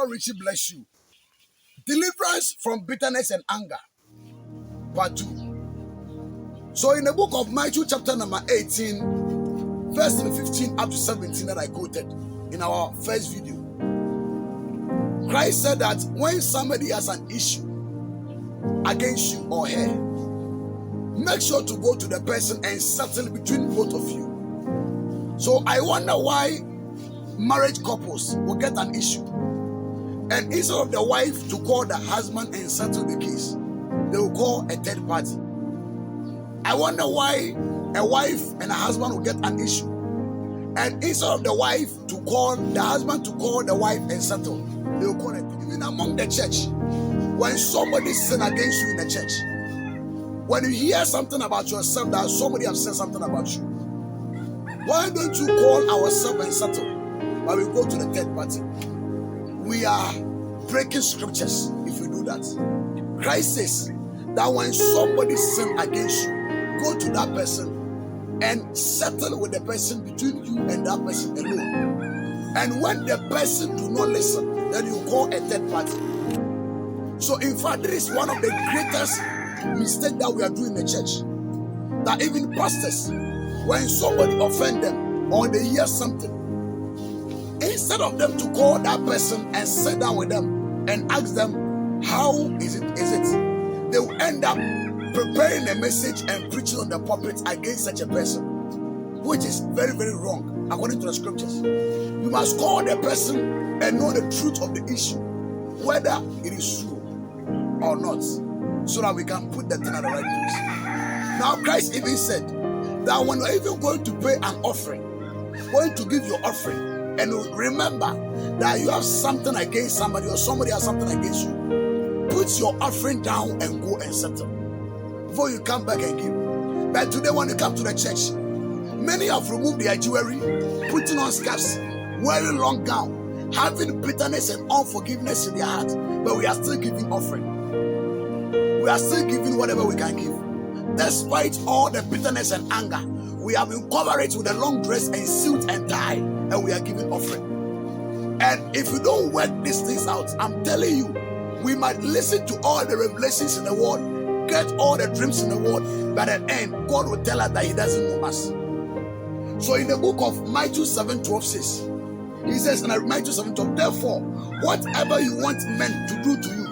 God richly bless you. Deliverance from bitterness and anger. Part 2. So in the book of Matthew chapter number 18, verse 15 up to 17 that I quoted in our first video, Christ said that when somebody has an issue against you or her, make sure to go to the person and settle between both of you. So I wonder why marriage couples will get an issue, and instead of the wife to call the husband and settle the case, they will call a third party. I wonder why a wife and a husband will get an issue, and instead of the wife to call the husband to call the wife and settle, they will call it. Even among the church, when somebody sin against you in the church, when you hear something about yourself that somebody has said something about you, why don't you call ourselves and settle? But we go to the third party. We are breaking scriptures if we do that. Christ says that when somebody sin against you, go to that person and settle with the person between you and that person alone. And when the person do not listen, then you call a third party. So in fact, this is one of the greatest mistakes that we are doing in the church. That even pastors, when somebody offend them or they hear something, instead of them to call that person and sit down with them and ask them, how is it? They will end up preparing a message and preaching on the pulpit against such a person, which is very, very wrong according to the scriptures. You must call the person and know the truth of the issue, whether it is true or not, so that we can put the thing at the right place. Now, Christ even said that when you're even going to pay an offering, going to give your offering, and remember that you have something against somebody or somebody has something against you, put your offering down and go and settle before you come back and give. But today when you come to the church, many have removed their jewelry, putting on scarves, wearing long gown, having bitterness and unforgiveness in their heart, but we are still giving offering. We are still giving whatever we can give. Despite all the bitterness and anger, we have been covered with a long dress and suit and tie, and we are giving offering. And if we don't work these things out, I'm telling you, we might listen to all the revelations in the world, get all the dreams in the world, but at the end, God will tell us that He doesn't know us. So in the book of Matthew 7:12 says, He says in Matthew 7:12, therefore, whatever you want men to do to you,